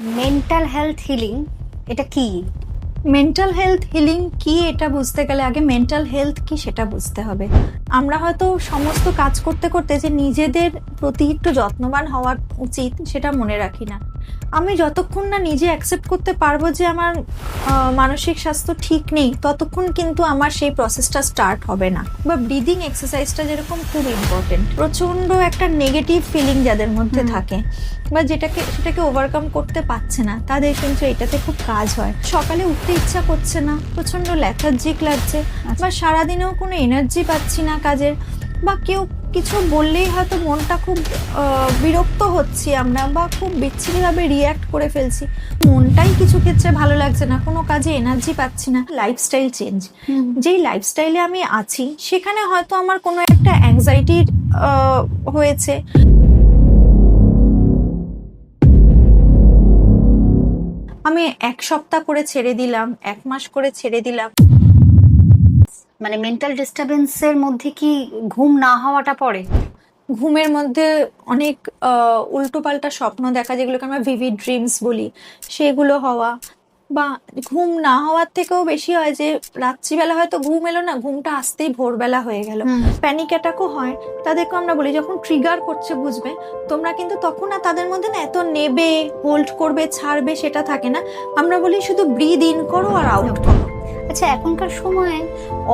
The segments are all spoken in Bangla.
মেন্টাল হেলথ হিলিং এটা কি? মেন্টাল হেলথ হিলিং কি এটা বুঝতে গেলে আগে মেন্টাল হেলথ কি সেটা বুঝতে হবে। আমরা হয়তো সমস্ত কাজ করতে করতে যে নিজেদের প্রতি একটু যত্নবান হওয়া উচিত সেটা মনে রাখি না। আমি যতক্ষণ না নিজে অ্যাকসেপ্ট করতে পারবো যে আমার মানসিক স্বাস্থ্য ঠিক নেই, ততক্ষণ কিন্তু আমার সেই প্রসেসটা স্টার্ট হবে না। বা ব্রিদিং এক্সারসাইজটা যেরকম খুব ইম্পর্টেন্ট। প্রচণ্ড একটা নেগেটিভ ফিলিং যাদের মধ্যে থাকে বা সেটাকে ওভারকাম করতে পারছে না, তাদের কিন্তু এটাতে খুব কাজ হয়। সকালে উঠতে ইচ্ছা করছে না, প্রচণ্ড ল্যাথার্জিক লাগছে, বা সারাদিনেও কোনো এনার্জি পাচ্ছি না কাজের, বা কেউ কিছু বললেই হয়তো মনটা খুব বিরক্ত হচ্ছি আমরা, বা খুব বিচ্ছিরিভাবে রিয়্যাক্ট করে ফেলছি, মনটাই কিছু ক্ষেত্রে ভালো লাগছে না, কোনো কাজে এনার্জি পাচ্ছি না। লাইফস্টাইল চেঞ্জ, যেই লাইফস্টাইলে আমি আছি সেখানে হয়তো আমার কোনো একটা অ্যাংজাইটির হয়েছে। আমি 1 সপ্তাহ করে ছেড়ে দিলাম, 1 মাস করে ছেড়ে দিলাম। মানে মেন্টাল ডিস্টারবেন্সের মধ্যে কি ঘুম না হওয়াটা পড়ে? ঘুমের মধ্যে অনেক উল্টোপাল্টা স্বপ্ন দেখা, যেগুলোকে আমরা ভিভিড ড্রিমস বলি, সেগুলো হওয়া, বা ঘুম না হওয়ার থেকেও বেশি হয় যে রাত্রিবেলা হয়তো ঘুম এলো না, ঘুমটা আসতেই ভোরবেলা হয়ে গেল। প্যানিক অ্যাটাকও হয়। তাদেরকে আমরা বলি যখন ট্রিগার করছে বুঝবে তোমরা, কিন্তু তখন আর তাদের মধ্যে না এত নেবে, হোল্ড করবে, ছাড়বে সেটা থাকে না। আমরা বলি শুধু ব্রিদ ইন করো আর আউট করো। আচ্ছা, এখনকার সময়ে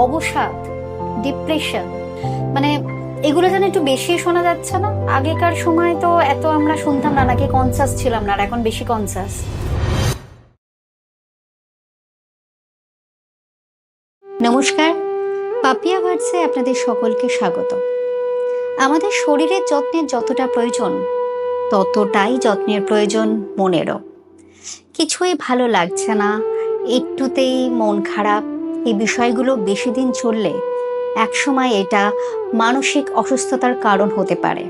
অবসাদ, ডিপ্রেশন, মানে এগুলো যেন একটু বেশি শোনা যাচ্ছে না? আগেকার সময় তো এত আমরা শুনতাম না, নাকি কনসাস ছিলাম না, আর এখন বেশি কনসাস। নমস্কার, পাপিয়া ভার্সে আপনাদের সকলকে স্বাগত। আমাদের শরীরের যত্নের যতটা প্রয়োজন, ততটাই যত্নের প্রয়োজন মনেরও। কিছুই ভালো লাগছে না, একটুতেই মন খারাপ, এই বিষয়গুলো বেশি দিন চললে একসময় এটা মানসিক অসুস্থতার কারণ হতে পারে।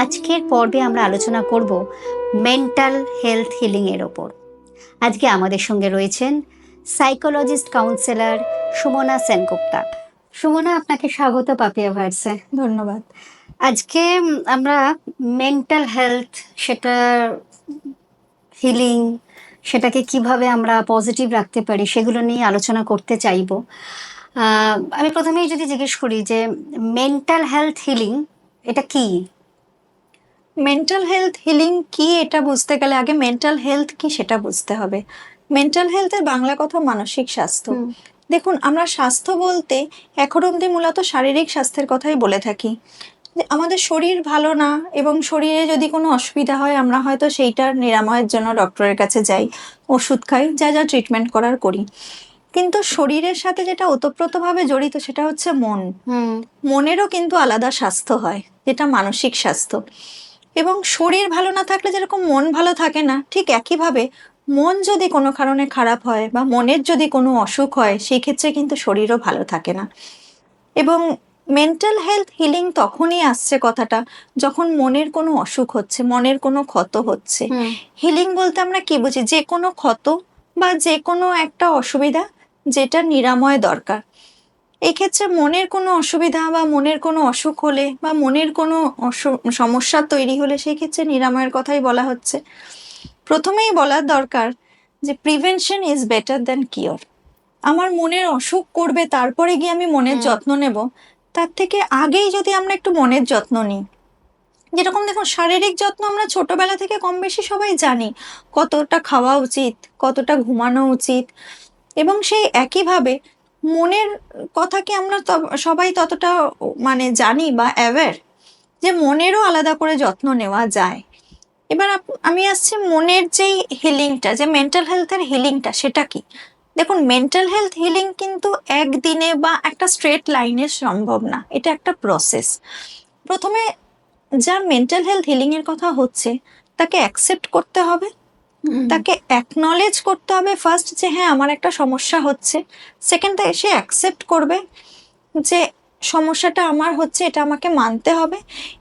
আজকের পর্বে আমরা আলোচনা করব মেন্টাল হেলথ হিলিংয়ের ওপর। আজকে আমাদের সঙ্গে রয়েছেন সাইকোলজিস্ট কাউন্সেলর সুমনা সেনগুপ্তা। সুমনা, আপনাকে স্বাগত পাপিয়া ভার্সে। ধন্যবাদ। আজকে আমরা মেন্টাল হেলথ, সেটা হিলিং, সেটাকে কিভাবে আমরা পজিটিভ রাখতে পারি সেগুলো নিয়ে আলোচনা করতে চাইব। আমি প্রথমেই যদি জিজ্ঞেস করি যে মেন্টাল হেলথ হিলিং এটা কি? মেন্টাল হেলথ হিলিং কি এটা বুঝতে গেলে আগে মেন্টাল হেলথ কি সেটা বুঝতে হবে। মেন্টাল হেলথের বাংলা কথা মানসিক স্বাস্থ্য। দেখুন, আমরা স্বাস্থ্য বলতে এখন অবধি মূলত শারীরিক স্বাস্থ্যের কথাই বলে থাকি। যে আমাদের শরীর ভালো না এবং শরীরে যদি কোনো অসুবিধা হয় আমরা হয়তো সেইটার নিরাময়ের জন্য ডক্টরের কাছে যাই, ওষুধ খাই, যা যা ট্রিটমেন্ট করার করি। কিন্তু শরীরের সাথে যেটা ওতপ্রোতভাবে জড়িত সেটা হচ্ছে মন। মনেরও কিন্তু আলাদা স্বাস্থ্য হয়, যেটা মানসিক স্বাস্থ্য। এবং শরীর ভালো না থাকলে যেরকম মন ভালো থাকে না, ঠিক একইভাবে মন যদি কোনো কারণে খারাপ হয় বা মনের যদি কোনো অসুখ হয়, সেই ক্ষেত্রে কিন্তু শরীরও ভালো থাকে না। এবং মেন্টাল হেলথ হিলিং তখনই আসছে কথাটা যখন মনের কোনো অসুখ হচ্ছে, মনের কোনো ক্ষত হচ্ছে। হিলিং বলতে আমরা কি বুঝি? যে কোনো ক্ষত বা যে কোনো একটা অসুবিধা যেটা নিরাময় দরকার। এক্ষেত্রে মনের কোনো অসুবিধা বা মনের কোনো অসুখ হলে বা মনের কোনো সমস্যা তৈরি হলে সেই ক্ষেত্রে নিরাময়ের কথাই বলা হচ্ছে। প্রথমেই বলার দরকার যে prevention is better than cure. আমার মনের অসুখ করবে তারপরে গিয়ে আমি মনের যত্ন নেব, তার থেকে আগেই যদি আমরা একটু মনের যত্ন নিই। যেরকম দেখুন, শারীরিক যত্ন আমরা ছোটবেলা থেকে কম বেশি সবাই জানি, কতটা খাওয়া উচিত, কতটা ঘুমানো উচিত। এবং সেই একইভাবে মনের কথা কি আমরা সবাই ততটা মানে জানি বা অ্যাওয়্যার যে মনেরও আলাদা করে যত্ন নেওয়া যায়। এবার আমি আসছি মনের যেই হিলিংটা, যে মেন্টাল হেলথের হিলিংটা, সেটা কি? দেখুন, মেন্টাল হেলথ হিলিং কিন্তু একদিনে বা একটা স্ট্রেট লাইনে সম্ভব না, এটা একটা প্রসেস। প্রথমে যার মেন্টাল হেলথ হিলিং এর কথা হচ্ছে তাকে অ্যাকসেপ্ট করতে হবে, তাকে অ্যাকনলেজ করতে হবে ফার্স্ট যে হ্যাঁ আমার একটা সমস্যা হচ্ছে। সেকেন্ড, সে অ্যাকসেপ্ট করবে যে সমস্যাটা আমার হচ্ছে, এটা আমাকে মানতে হবে।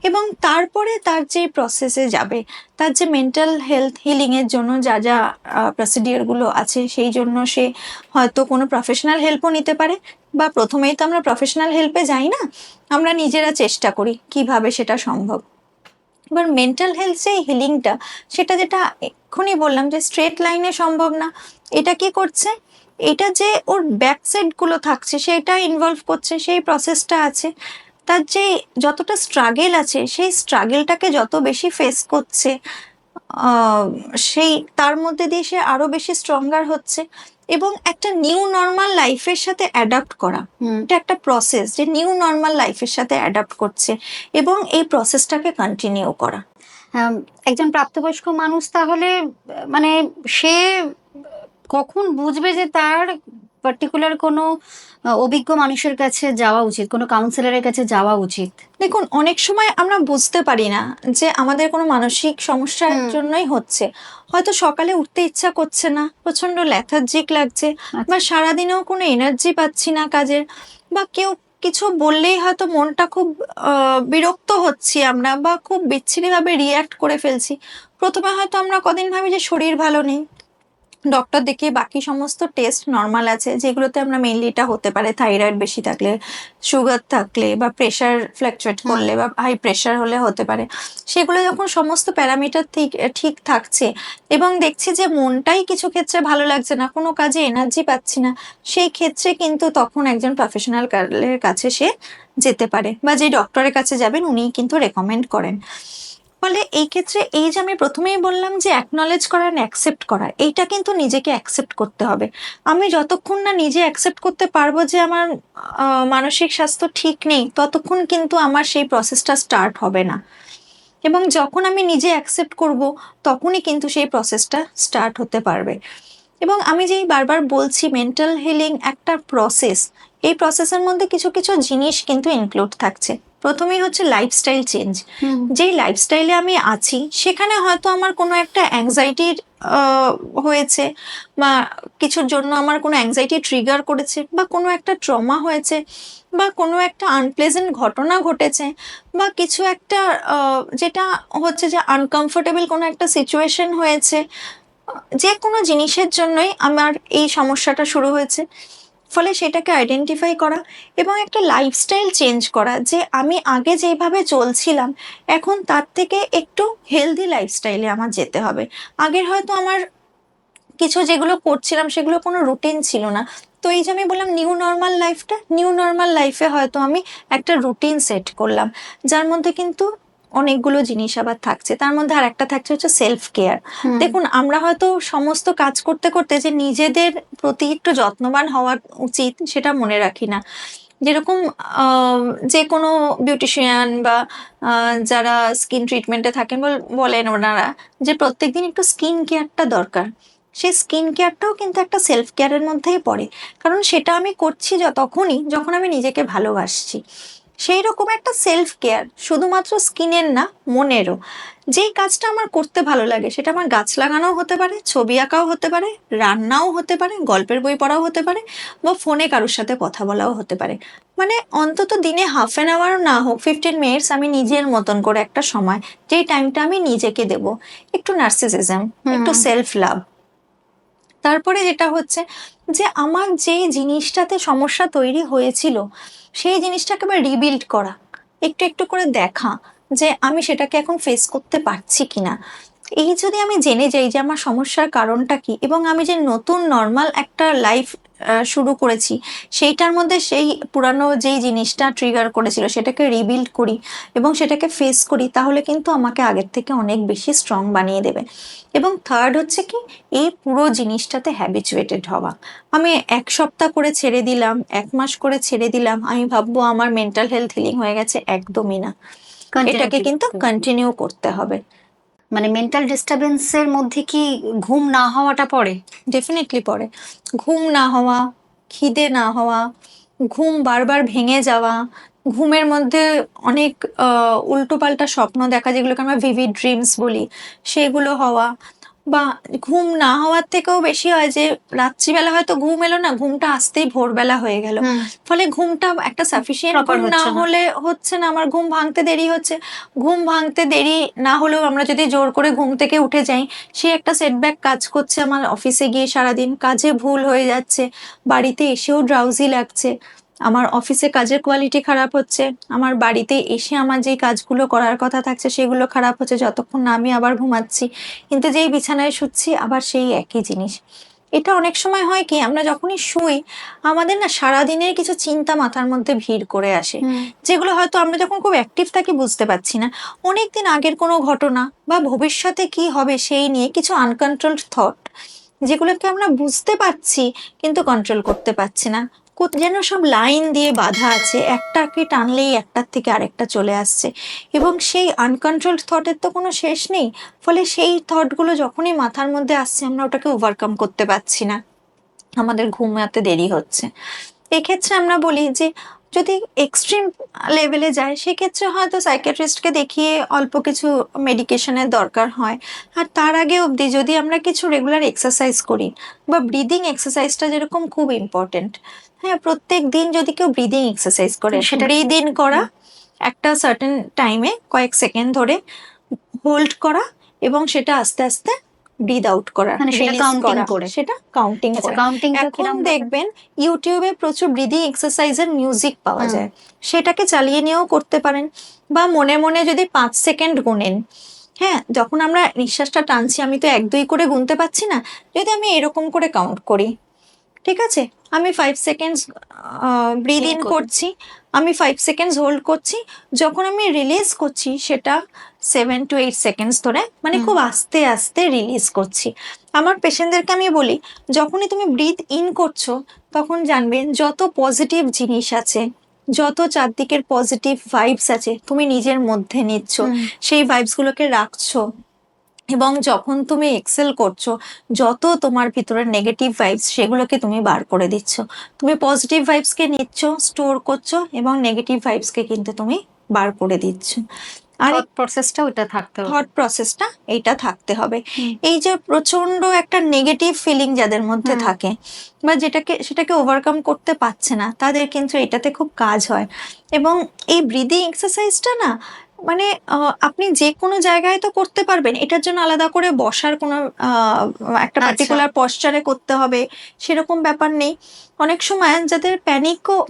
এবং তারপরে তার যে প্রসেসে যাবে, তার যে মেন্টাল হেলথ হিলিংয়ের জন্য যা যা প্রসিডিওরগুলো আছে, সেই জন্য সে হয়তো কোনো প্রফেশনাল হেল্পও নিতে পারে, বা প্রথমেই তো আমরা প্রফেশনাল হেল্পে যাই না, আমরা নিজেরা চেষ্টা করি কিভাবে সেটা সম্ভব। এবার মেন্টাল হেলথ যে হিলিংটা, সেটা যেটা এক্ষুনি বললাম যে স্ট্রেট লাইনে সম্ভব না, এটা কি করছে, এটা যে ওর ব্যাক সাইড গুলো থাকছে সেটা ইনভলভ করছে, সেই প্রসেসটা আছে, তার যে যতটা স্ট্রাগেল আছে সেই স্ট্রাগেলটাকে যত বেশি ফেস করছে, আহ, সেই তার মধ্যে দিয়ে সে আরো বেশি স্ট্রঙ্গার হচ্ছে, এবং একটা নিউ নর্মাল লাইফের সাথে অ্যাডাপ্ট করা, এটা একটা প্রসেস যে নিউ নর্মাল লাইফের সাথে অ্যাডাপ্ট করছে এবং এই প্রসেসটাকে কন্টিনিউ করা। আম, একজন প্রাপ্তবয়স্ক মানুষ তাহলে মানে সে কখন বুঝবে যে তার পার্টিকুলার কোনো অভিজ্ঞ মানুষের কাছে যাওয়া উচিত, কোনো কাউন্সিলরের কাছে যাওয়া উচিত? দেখুন, অনেক সময় আমরা বুঝতে পারি না যে আমাদের কোনো মানসিক সমস্যার জন্যই হচ্ছে। হয়তো সকালে উঠতে ইচ্ছা করছে না, প্রচন্ড ল্যাথার্জিক লাগছে, বা সারাদিনেও কোনো এনার্জি পাচ্ছি না কাজের, বা কেউ কিছু বললেই হয়তো মনটা খুব বিরক্ত হচ্ছি আমরা, বা খুব বিচ্ছিরিভাবে রিয়্যাক্ট করে ফেলছি। প্রথমে হয়তো আমরা কদিন ভাবি যে শরীর ভালো নেই, ডক্টর দেখিয়ে বাকি সমস্ত টেস্ট নর্মাল আছে, যেগুলোতে আমরা মেইনলি এটা হতে পারে থাইরয়েড বেশি থাকলে, সুগার থাকলে, বা প্রেশার ফ্ল্যাকচুয়েট করলে, বা হাই প্রেশার হলে হতে পারে। সেগুলো যখন সমস্ত প্যারামিটার ঠিক ঠিক থাকছে এবং দেখছি যে মনটাই কিছু ক্ষেত্রে ভালো লাগছে না, কোনো কাজে এনার্জি পাচ্ছি না, সেই ক্ষেত্রে কিন্তু তখন একজন প্রফেশনাল কাছে সে যেতে পারে, বা যে ডক্টরের কাছে যাবেন উনিই কিন্তু রেকমেন্ড করেন। ফলে এই ক্ষেত্রে এই যে আমি প্রথমেই বললাম যে অ্যাকনলেজ করা অ্যান্ড অ্যাকসেপ্ট করা, এইটা কিন্তু নিজেকে অ্যাকসেপ্ট করতে হবে। আমি যতক্ষণ না নিজে অ্যাকসেপ্ট করতে পারবো যে আমার মানসিক স্বাস্থ্য ঠিক নেই, ততক্ষণ কিন্তু আমার সেই প্রসেসটা স্টার্ট হবে না। এবং যখন আমি নিজে অ্যাকসেপ্ট করব, তখনই কিন্তু সেই প্রসেসটা স্টার্ট হতে পারবে। এবং আমি যেই বারবার বলছি মেন্টাল হিলিং একটা প্রসেস, এই প্রসেসের মধ্যে কিছু কিছু জিনিস কিন্তু ইনক্লুড থাকছে। প্রথমেই হচ্ছে লাইফস্টাইল চেঞ্জ। যেই লাইফস্টাইলে আমি আছি সেখানে হয়তো আমার কোনো একটা অ্যাংজাইটির হয়েছে, বা কিছুর জন্য আমার কোনো অ্যাংজাইটি ট্রিগার করেছে, বা কোনো একটা ট্রমা হয়েছে, বা কোনো একটা আনপ্লেজেন্ট ঘটনা ঘটেছে, বা কিছু একটা যেটা হচ্ছে যে আনকমফোর্টেবল কোনো একটা সিচুয়েশন হয়েছে, যে কোনো জিনিসের জন্যই আমার এই সমস্যাটা শুরু হয়েছে। ফলে সেটাকে আইডেন্টিফাই করা এবং একটা লাইফস্টাইল চেঞ্জ করা, যে আমি আগে যেভাবে চলছিলাম এখন তার থেকে একটু হেলদি লাইফস্টাইলে আমার যেতে হবে। আগের হয়তো আমার কিছু যেগুলো করছিলাম সেগুলো কোনো রুটিন ছিল না, তো এই যে আমি বললাম নিউ নর্মাল লাইফে হয়তো আমি একটা রুটিন সেট করলাম, যার মধ্যে কিন্তু অনেকগুলো জিনিস আবার থাকছে। তার মধ্যে আর একটা থাকছে হচ্ছে সেলফ কেয়ার। দেখুন, আমরা হয়তো সমস্ত কাজ করতে করতে যে নিজেদের প্রতি একটু যত্নবান হওয়া উচিত সেটা মনে রাখি না। যেরকম যে কোনো বিউটিশিয়ান বা যারা স্কিন ট্রিটমেন্টে থাকেন বলেন ওনারা যে প্রত্যেকদিন একটু স্কিন কেয়ারটা দরকার। সেই স্কিন কেয়ারটাও কিন্তু একটা সেলফ কেয়ারের মধ্যেই পড়ে, কারণ সেটা আমি করছি তখনই যখন আমি নিজেকে ভালোবাসছি। সেই রকম একটা সেলফ কেয়ার শুধুমাত্র স্কিনের না, মনেরও। যেই কাজটা আমার করতে ভালো লাগে, সেটা আমার গাছ লাগানোও হতে পারে, ছবি আঁকাও হতে পারে, রান্নাও হতে পারে, গল্পের বই পড়াও হতে পারে, বা ফোনে কারোর সাথে কথা বলাও হতে পারে। মানে অন্তত দিনে হাফ অ্যান আওয়ার না হোক, 15 মিনিটস আমি নিজের মতন করে একটা সময়, যেই টাইমটা আমি নিজেকে দেব, একটু নার্সিসিজম, একটু সেলফ লাভ। তারপরে যেটা হচ্ছে যে আমার যে জিনিসটাতে সমস্যা তৈরি হয়েছিল সেই জিনিসটাকে আবার রিবিল্ড করা, একটু একটু করে দেখা যে আমি সেটাকে এখন ফেস করতে পারছি কিনা। এই যদি আমি জেনে যাই যে আমার সমস্যার কারণটা কি, এবং আমি যে নতুন নর্মাল একটা লাইফ শুরু করেছি সেইটার মধ্যে সেই পুরানো যেই জিনিসটা ট্রিগার করেছিল সেটাকে রিবিল্ড করি এবং সেটাকে ফেস করি, তাহলে কিন্তু আমাকে আগের থেকে অনেক বেশি স্ট্রং বানিয়ে দেবে। এবং থার্ড হচ্ছে কি, এই পুরো জিনিসটাতে হ্যাবিচুয়েটেড হওয়া। আমি 1 সপ্তাহ করে ছেড়ে দিলাম, 1 মাস করে ছেড়ে দিলাম, আমি ভাববো আমার মেন্টাল হেলথ হিলিং হয়ে গেছে, একদমই না। এটাকে কিন্তু কন্টিনিউ করতে হবে। মানে মেন্টাল ডিস্টারবেন্সের মধ্যে কি ঘুম না হওয়াটা পড়ে? ডেফিনেটলি পড়ে। ঘুম না হওয়া, খিদে না হওয়া, ঘুম বারবার ভেঙে যাওয়া, ঘুমের মধ্যে অনেক উল্টোপাল্টা স্বপ্ন দেখা, যেগুলোকে আমরা ভিভিড ড্রিমস বলি, সেগুলো হওয়া। বা ঘুম না হওয়ার থেকেও বেশি হয় যে রাত্রিবেলা হয়তো ঘুম এলো না, ঘুমটা আসতেই ভোরবেলা হয়ে গেল। ফলে ঘুমটা একটা সাফিসিয়েন্ট ঘুম না হলে হচ্ছে না, আমার ঘুম ভাঙতে দেরি হচ্ছে। ঘুম ভাঙতে দেরি না হলেও আমরা যদি জোর করে ঘুম থেকে উঠে যাই, সে একটা সেটব্যাক কাজ করছে, আমার অফিসে গিয়ে সারাদিন কাজে ভুল হয়ে যাচ্ছে, বাড়িতে এসেও ড্রাউজি লাগছে। আমার অফিসে কাজের কোয়ালিটি খারাপ হচ্ছে, আমার বাড়িতে এসে আমার যেই কাজগুলো করার কথা থাকছে সেগুলো খারাপ হচ্ছে যতক্ষণ না আমি আবার ঘুমাচ্ছি, কিন্তু যেই বিছানায় শুচ্ছি আবার সেই একই জিনিস। এটা অনেক সময় হয় কি, আমরা যখনই শুই আমাদের না সারাদিনের কিছু চিন্তা মাথার মধ্যে ভিড় করে আসে, যেগুলো হয়তো আমরা যখন খুব অ্যাক্টিভ থাকি বুঝতে পারছি না। অনেকদিন আগের কোনো ঘটনা বা ভবিষ্যতে কি হবে সেই নিয়ে কিছু আনকন্ট্রোলড থট, যেগুলোকে আমরা বুঝতে পারছি কিন্তু কন্ট্রোল করতে পারছি না। যেন সব লাইন দিয়ে বাঁধা আছে, একটাকে টানলেই একটার থেকে আরেকটা চলে আসছে, এবং সেই আনকন্ট্রোলড থটের তো কোনো শেষ নেই। ফলে সেই থটগুলো যখনই মাথার মধ্যে আসছে আমরা ওটাকে ওভারকাম করতে পারছি না, আমাদের ঘুমাতে দেরি হচ্ছে। এক্ষেত্রে আমরা বলি যে যদি এক্সট্রিম লেভেলে যায় সেক্ষেত্রে হয়তো সাইকিয়াট্রিস্টকে দেখিয়ে অল্প কিছু মেডিকেশনের দরকার হয়। আর তার আগে অবধি যদি আমরা কিছু রেগুলার এক্সারসাইজ করি, বা ব্রিদিং এক্সারসাইজটা যেরকম খুব ইম্পর্টেন্ট, হ্যাঁ, প্রত্যেক দিন যদি কেউ ব্রিদিং এক্সারসাইজ করে, সেটা ব্রিদ ইন করা একটা সার্টেন টাইমে কয়েক সেকেন্ড ধরে হোল্ড করা, এবং সেটা আস্তে আস্তে ব্রিদ আউট করা, মানে সেটা রিলিজ কাউন্টিং করা, করে। সেটা কাউন্টিং আচ্ছা, করে। কাউন্টিংটা এখন কিরকম দেখবেন ইউটিউবে প্রচুর ব্রিদিং এক্সারসাইজের মিউজিক পাওয়া যায়, সেটাকে চালিয়ে নিয়েও করতে পারেন। বা মনে মনে যদি 5 সেকেন্ড গুনেন, হ্যাঁ, যখন আমরা নিঃশ্বাসটা টানছি আমি তো 1 2 করে গুনতে পারছি না, যদি আমি এরকম করে কাউন্ট করি, ঠিক আছে, আমি 5 সেকেন্ডস ব্রিদ ইন করছি, আমি 5 সেকেন্ডস হোল্ড করছি, যখন আমি রিলিজ করছি সেটা 7 to 8 সেকেন্ডস ধরে, মানে খুব আস্তে আস্তে রিলিজ করছি। আমার পেশেন্টদেরকে আমি বলি, যখনই তুমি ব্রিথ ইন করছো তখন জানবেন যত পজিটিভ জিনিস আছে, যত চারদিকের পজিটিভ ভাইবস আছে তুমি নিজের মধ্যে নিচ্ছ, সেই ভাইবসগুলোকে রাখছো, এবং যখন তুমি এক্সেল করছো যত তোমার ভিতরে নেগেটিভ ভাইবস সেগুলোকে তুমি বার করে দিচ্ছ। তুমি পজিটিভ ভাইবসকে নিচ্ছ, স্টোর করছো, এবং নেগেটিভ ভাইবসকে কিন্তু তুমি বার করে দিচ্ছ। আর থট প্রসেসটা ওটা থাকতে হবে। থট প্রসেসটা এইটা থাকতে হবে। এই যে প্রচন্ড একটা নেগেটিভ ফিলিং যাদের মধ্যে থাকে, বা সেটাকে ওভারকাম করতে পারছে না, তাদের কিন্তু এটাতে খুব কাজ হয়। এবং এই ব্রিদিং এক্সারসাইজটা না, মানে আপনি যে কোনো জায়গায় তো করতে পারবেন, এটার জন্য আলাদা করে বসার কোনো একটা পার্টিকুলার পশ্চারে করতে হবে সেরকম ব্যাপার নেই। অনেক সময় যাদের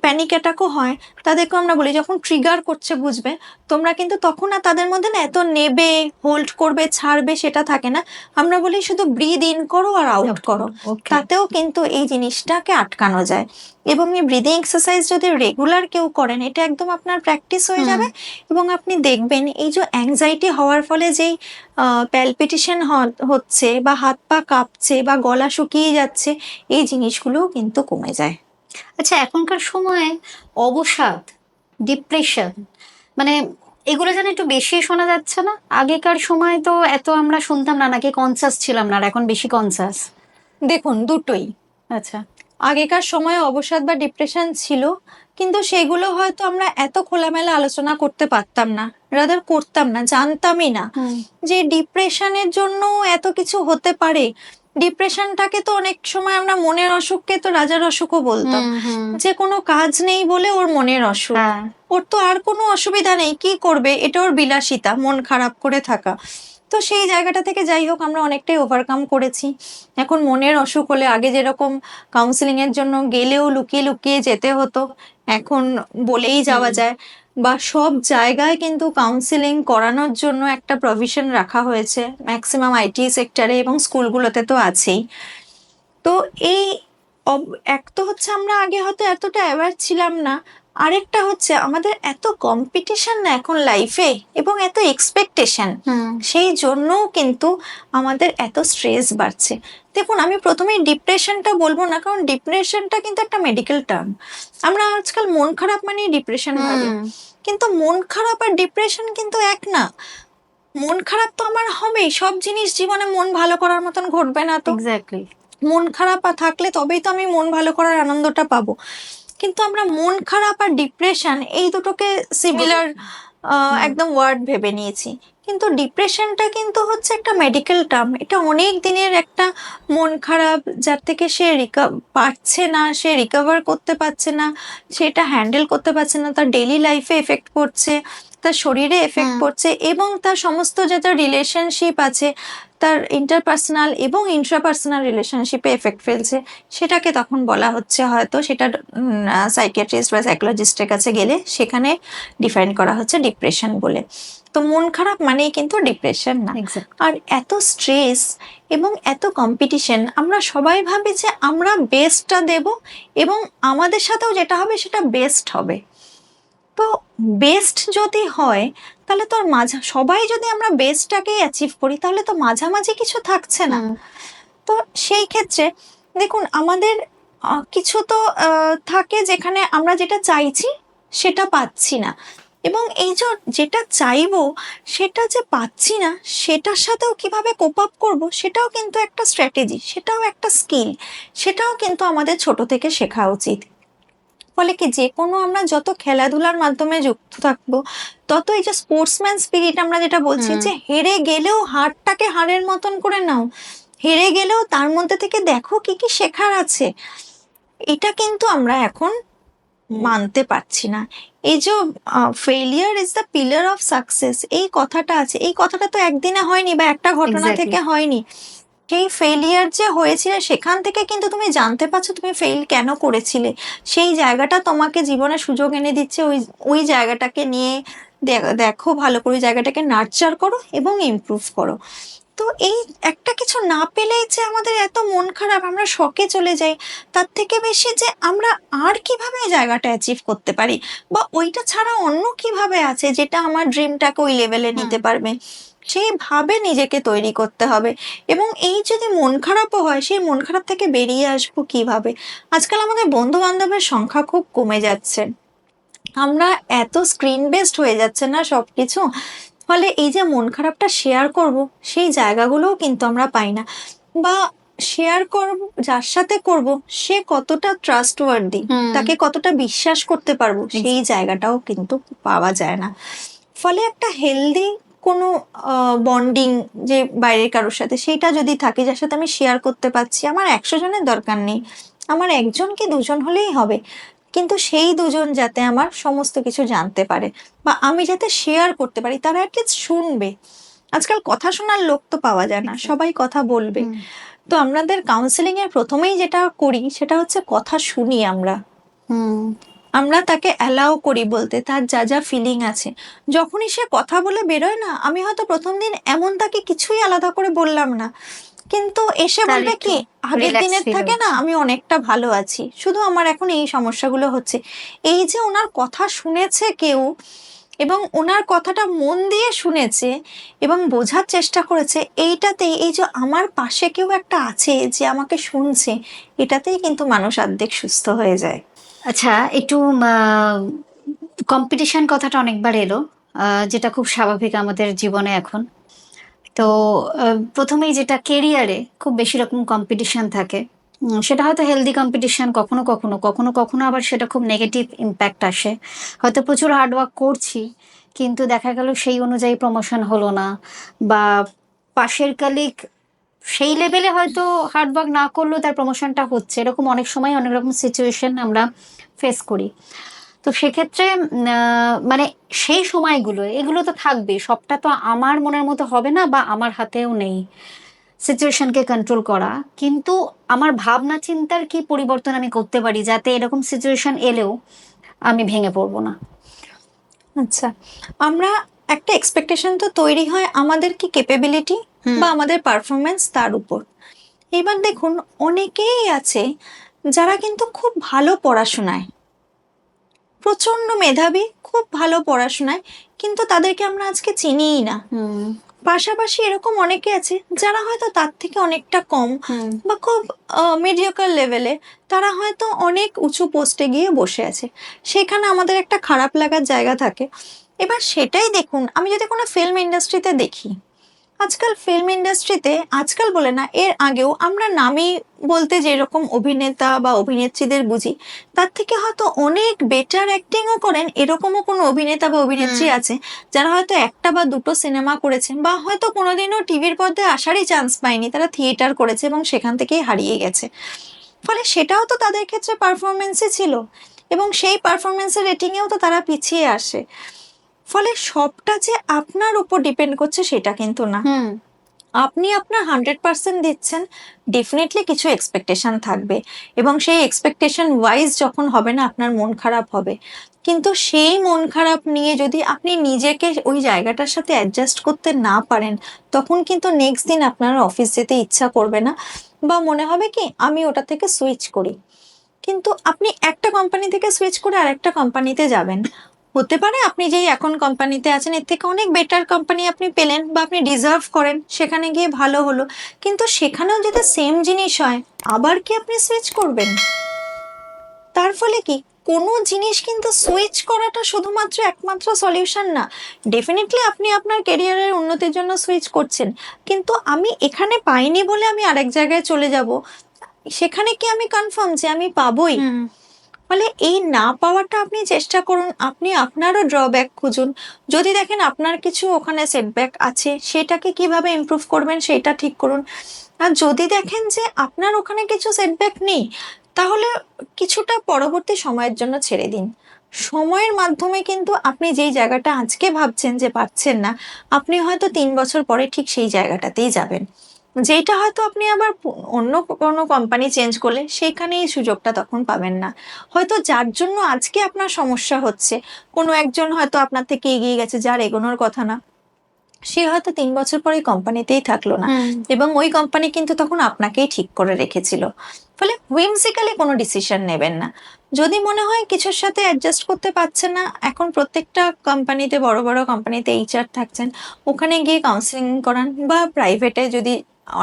প্যানিক অ্যাটাকও হয় তাদেরকে আমরা বলি যখন ট্রিগার করছে বুঝবে, তোমরা কিন্তু তখন আর তাদের মধ্যে না এত নেবে, হোল্ড করবে, ছাড়বে সেটা থাকে না। আমরা বলি শুধু ব্রিদ ইন করো আর আউট করো, তাতেও কিন্তু এই জিনিসটাকে আটকানো যায়। এবং এই ব্রিদিং এক্সারসাইজ যদি রেগুলার কেউ করেন, এটা একদম আপনার প্র্যাকটিস হয়ে যাবে, এবং আপনি দেখবেন এই যে অ্যাংজাইটি হওয়ার ফলে যেই প্যালপিটেশন হচ্ছে, বা হাত পা কাঁপছে, বা গলা শুকিয়ে যাচ্ছে, এই জিনিসগুলোও কিন্তু কমে যায়। আচ্ছা, এখনকার সময়ে অবসাদ, ডিপ্রেশন, মানে এগুলো যেন একটু বেশি শোনা যাচ্ছে না? আগেকার সময় তো এত আমরা শুনতাম না, নাকি কনসাস ছিলাম না, আর এখন বেশি কনসাস? দেখুন, দুটোই। আচ্ছা। আগেকার সময়ে অবসাদ বা ডিপ্রেশন ছিল, কিন্তু সেগুলো হয়তো আমরা এত খোলামেলা আলোচনা করতে পারতাম না, রাদার করতাম না, জানতামই না যে ডিপ্রেশনের জন্য এত কিছু হতে পারে। ডিপ্রেশনটাকে তো অনেক সময় আমরা মনের অসুখকে তো রাজার অসুখও বলতাম, যে কোনো কাজ নেই বলে ওর মনের অসুখ, ওর তো আর কোনো অসুবিধা নেই, কি করবে, এটা ওর বিলাসিতা, মন খারাপ করে থাকা। তো সেই জায়গাটা থেকে যাই হোক আমরা অনেকটাই ওভারকাম করেছি। এখন মনের অসুখ হলে আগে যেরকম কাউন্সিলিং এর জন্য গেলেও লুকিয়ে লুকিয়ে যেতে হতো, এখন বলেই যাওয়া যায়, বা সব জায়গায় কিন্তু কাউন্সিলিং করানোর জন্য একটা প্রভিশন রাখা হয়েছে, ম্যাক্সিমাম আইটি সেক্টরে এবং স্কুলগুলোতে তো আছেই। তো এই এক তো হচ্ছে আমরা আগে হয়তো এতটা অ্যাওয়্যার ছিলাম না, আরেকটা হচ্ছে আমাদের এত কম্পিটিশন না এখন লাইফে, এবং এত এক্সপেকটেশন, সেই জন্যও কিন্তু আমাদের এত স্ট্রেস বাড়ছে। দেখুন, আমি প্রথমেই ডিপ্রেশনটা বলবো না, কারণ ডিপ্রেশনটা কিন্তু একটা মেডিকেল টার্ম। আমরা আজকাল মন খারাপ মানে ডিপ্রেশন ভাবি, কিন্তু মন খারাপ আর ডিপ্রেশন কিন্তু এক না। মন খারাপ তো আমার হবেই, সব জিনিস জীবনে মন ভালো করার মতন ঘটবে না তো। এক্স্যাক্টলি। মন খারাপ থাকলে তবেই তো আমি মন ভালো করার আনন্দটা পাবো। কিন্তু আমরা মন খারাপ আর ডিপ্রেশন এই দুটোকে সিমিলার একদম ওয়ার্ড ভেবে নিয়েছি, কিন্তু ডিপ্রেশনটা কিন্তু হচ্ছে একটা মেডিকেল টার্ম। এটা অনেক দিনের একটা মন খারাপ, যার থেকে সে পারছে না, সে রিকভার করতে পারছে না, সেটা হ্যান্ডেল করতে পারছে না, তার ডেইলি লাইফে এফেক্ট করছে, তার শরীরে এফেক্ট পড়ছে এবং তার সমস্ত যত রিলেশনশিপ আছে তার ইন্টারপার্সোনাল এবং ইন্ট্রাপার্সোনাল রিলেশনশিপে এফেক্ট ফেলছে, সেটাকে তখন বলা হচ্ছে, হয়তো সেটা সাইকিয়াট্রিস্ট বা সাইকোলজিস্টের কাছে গেলে সেখানে ডিফাইন করা হচ্ছে ডিপ্রেশন বলে। তো মন খারাপ মানেই কিন্তু ডিপ্রেশন না। আর এত স্ট্রেস এবং এত কম্পিটিশন, আমরা সবাই ভাবি যে আমরা বেস্টটা দেব এবং আমাদের সাথেও যেটা হবে সেটা বেস্ট হবে। তো বেস্ট যদি হয় তাহলে তো আর সবাই যদি আমরা বেস্টটাকেই অ্যাচিভ করি তাহলে তো মাঝামাঝি কিছু থাকছে না। তো সেই ক্ষেত্রে দেখুন আমাদের কিছু তো থাকে যেখানে আমরা যেটা চাইছি সেটা পাচ্ছি না, এবং এই যেটা চাইবো সেটা যে পাচ্ছি না সেটার সাথেও কিভাবে কোপ আপ করবো সেটাও কিন্তু একটা স্ট্র্যাটেজি, সেটাও একটা স্কিল, সেটাও কিন্তু আমাদের ছোট থেকে শেখা উচিত। ফলে কি যে কোনো আমরা যত খেলাধুলার মাধ্যমে যুক্ত থাকবো তত এই যে স্পোর্টসম্যান স্পিরিট আমরা যেটা বলছি, যে হেরে গেলেও হারটাকে হারের মতন করে নাও, হেরে গেলেও তার মধ্যে থেকে দেখো কি কি শেখার আছে, এটা কিন্তু আমরা এখন মানতে পারছি না। এই যে failure is the pillar of success এই কথাটা আছে, এই কথাটা তো একদিনে হয়নি বা একটা ঘটনা থেকে হয়নি। সেই ফেলিয়ার যে হয়েছিল সেখান থেকে কিন্তু তুমি জানতে পারছো তুমি ফেল কেন করেছিলে, সেই জায়গাটা তোমাকে জীবনে সুযোগ এনে দিচ্ছে। ওই জায়গাটাকে নিয়ে দেখো ভালো করে, জায়গাটাকে নার্চার করো এবং ইমপ্রুভ করো। তো এই একটা কিছু না পেলেই যে আমাদের এত মন খারাপ, আমরা শকে চলে যাই, তার থেকে বেশি যে আমরা আর কিভাবে এই জায়গাটা অ্যাচিভ করতে পারি বা ওইটা ছাড়া অন্য কিভাবে আছে যেটা আমার ড্রিমটাকে ওই লেভেলে নিতে পারবে, সেইভাবে নিজেকে তৈরি করতে হবে। এবং এই যদি মন খারাপও হয় সেই মন খারাপ থেকে বেরিয়ে আসবো কিভাবে। আজকাল আমাদের বন্ধু বান্ধবের সংখ্যা খুব কমে যাচ্ছে, আমরা এত স্ক্রিন বেসড হয়ে যাচ্ছে না সবকিছু, ফলে এই যে মন খারাপটা শেয়ার করব সেই জায়গাগুলোও কিন্তু আমরা পাই না, বা শেয়ার করব যার সাথে করব সে কতটা ট্রাস্টওয়ার্দি, তাকে কতটা বিশ্বাস করতে পারবো সেই জায়গাটাও কিন্তু পাওয়া যায় না। ফলে একটা হেলদি কোনো বন্ডিং যে বাইরের কারোর সাথে সেইটা যদি থাকে, যার সাথে আমি শেয়ার করতে পারছি, আমার 100 জনের দরকার নেই, আমার একজন কি দুজন হলেই হবে, কিন্তু সেই দুজন যাতে আমার সমস্ত কিছু জানতে পারে বা আমি যাতে শেয়ার করতে পারি, তারা অ্যাটলিস্ট শুনবে। আজকাল কথা শোনার লোক তো পাওয়া যায় না, সবাই কথা বলবে। তো আমাদের কাউন্সেলিং এর প্রথমেই যেটা করি সেটা হচ্ছে কথা শুনি আমরা তাকে অ্যালাউ করি বলতে, তার যা যা ফিলিং আছে। যখনই সে কথা বলে বেরোয় না, আমি হয়তো প্রথম দিন এমন তাকে কিছুই আলাদা করে বললাম না, কিন্তু এসে বলবে কি আগের দিনের থাকে না আমি অনেকটা ভালো আছি, শুধু আমার এখন এই সমস্যাগুলো হচ্ছে। এই যে ওনার কথা শুনেছে কেউ এবং ওনার কথাটা মন দিয়ে শুনেছে এবং বোঝার চেষ্টা করেছে, এইটাতেই এই যে আমার পাশে কেউ একটা আছে যে আমাকে শুনছে, এটাতেই কিন্তু মানুষ অর্ধেক সুস্থ হয়ে যায়। আচ্ছা, একটু কম্পিটিশন কথাটা অনেকবার এলো, যেটা খুব স্বাভাবিক আমাদের জীবনে এখন। তো প্রথমেই যেটা কেরিয়ারে খুব বেশি রকম কম্পিটিশন থাকে, সেটা হয়তো হেলদি কম্পিটিশন, কখনো কখনো কখনো কখনো আবার সেটা খুব নেগেটিভ ইম্প্যাক্ট আসে। হয়তো প্রচুর হার্ডওয়ার্ক করছি কিন্তু দেখা গেল সেই অনুযায়ী প্রমোশন হলো না, বা পাশের কালিক সেই লেভেলে হয়তো হার্ডওয়ার্ক না করলেও তার প্রমোশনটা হচ্ছে, এরকম অনেক সময় অনেক রকম সিচুয়েশন আমরা ফেস করি। তো সেক্ষেত্রে মানে সেই সময়গুলো এগুলো তো থাকবে, সবটা তো আমার মনের মতো হবে না বা আমার হাতেও নেই সিচুয়েশনকে কন্ট্রোল করা, কিন্তু আমার ভাবনা চিন্তার কি পরিবর্তন আমি করতে পারি যাতে এরকম সিচুয়েশন এলেও আমি ভেঙে পড়বো না। আচ্ছা, আমরা একটা এক্সপেকটেশন তো তৈরি হয় আমাদের কি ক্যাপাবিলিটি বা আমাদের পারফরমেন্স তার উপর। এবার দেখুন অনেকেই আছে যারা কিন্তু খুব ভালো পড়াশোনায়, প্রচন্ড মেধাবী, খুব ভালো পড়াশোনায়, কিন্তু তাদেরকে আমরা আজকে চিনিই না। পাশাপাশি এরকম অনেকে আছে যারা হয়তো তার থেকে অনেকটা কম বা খুব মিডিওকার লেভেলে, তারা হয়তো অনেক উঁচু পোস্টে গিয়ে বসে আছে, সেখানে আমাদের একটা খারাপ লাগার জায়গা থাকে। এবার সেটাই দেখুন, আমি যদি কোনো ফিল্ম ইন্ডাস্ট্রিতে দেখি, আজকাল ফিল্ম ইন্ডাস্ট্রিতে, আজকাল বলে না এর আগেও আমরা নামি বলতে যেরকম অভিনেতা বা অভিনেত্রীদের বুঝি, তার থেকে হয়তো অনেক বেটার অ্যাক্টিংও করেন এরকমও কোনো অভিনেতা বা অভিনেত্রী আছে যারা হয়তো একটা বা দুটো সিনেমা করেছেন বা হয়তো কোনোদিনও টিভির পর্দায় আসারই চান্স পায়নি, তারা থিয়েটার করেছে এবং সেখান থেকেই হারিয়ে গেছে। ফলে সেটাও তো তাদের ক্ষেত্রে পারফরমেন্সই ছিল এবং সেই পারফরমেন্সের রেটিংয়েও তো তারা পিছিয়ে আসে। ফলে সবটা যে আপনার উপর ডিপেন্ড করছে সেটা কিন্তু না। আপনি আপনার 100% দিচ্ছেন, ডেফিনেটলি কিছু এক্সপেকটেশন থাকবে, এবং সেই এক্সপেকটেশন ওয়াইজ যখন হবে না, আপনার মন খারাপ হবে। কিন্তু সেই মন খারাপ নিয়ে যদি আপনি নিজেকে ওই জায়গাটার সাথে অ্যাডজাস্ট করতে না পারেন, তখন কিন্তু নেক্সট দিন আপনার অফিস যেতে ইচ্ছা করবে না, বা মনে হবে কি আমি ওটা থেকে সুইচ করি। কিন্তু আপনি একটা কোম্পানি থেকে সুইচ করে আরেকটা কোম্পানিতে যাবেন, হতে পারে আপনি যেই এখন কোম্পানিতে আছেন এর থেকে অনেক বেটার কোম্পানি আপনি পেলেন, বা আপনি ডিজার্ভ করেন, সেখানে গিয়ে ভালো হলো। কিন্তু সেখানেও যদি সেম জিনিস হয়, আবার কি আপনি সুইচ করবেন? তার ফলে কি, কোনো জিনিস কিন্তু সুইচ করাটা শুধুমাত্র একমাত্র সলিউশন না। ডেফিনেটলি আপনি আপনার ক্যারিয়ারের উন্নতির জন্য সুইচ করছেন, কিন্তু আমি এখানে পাইনি বলে আমি আরেক জায়গায় চলে যাব, সেখানে কি আমি কনফার্ম যে আমি পাবোই? ফলে এই না পাওয়াটা আপনি চেষ্টা করুন, আপনি আপনারও ড্রব্যাক খুঁজুন। যদি দেখেন আপনার কিছু ওখানে সেটব্যাক আছে, সেটাকে কিভাবে ইমপ্রুভ করবেন সেটা ঠিক করুন। আর যদি দেখেন যে আপনার ওখানে কিছু সেটব্যাক নেই, তাহলে কিছুটা পরবর্তী সময়ের জন্য ছেড়ে দিন। সময়ের মাধ্যমে কিন্তু আপনি যেই জায়গাটা আজকে ভাবছেন যে পারছেন না, আপনি হয়তো 3 বছর পরে ঠিক সেই জায়গাটাতেই যাবেন, যেটা হয়তো আপনি আবার অন্য কোনো কোম্পানি চেঞ্জ করলে সেইখানে এই সুযোগটা তখন পাবেন না। হয়তো যার জন্য আজকে আপনার সমস্যা হচ্ছে, কোনো একজন হয়তো আপনার থেকে এগিয়ে গেছে, যার এগোনোর কথা না, সে হয়তো 3 বছর পরে কোম্পানিতেই থাকলো না, এবং ওই কোম্পানি কিন্তু তখন আপনাকেই ঠিক করে রেখেছিল। ফলে হুইমসিক্যালি কোনো ডিসিশন নেবেন না। যদি মনে হয় কিছুর সাথে অ্যাডজাস্ট করতে পারছেন না, এখন প্রত্যেকটা কোম্পানিতে, বড় বড় কোম্পানিতে এইচআর থাকছেন, ওখানে গিয়ে কাউন্সিলিং করান, বা প্রাইভেটে যদি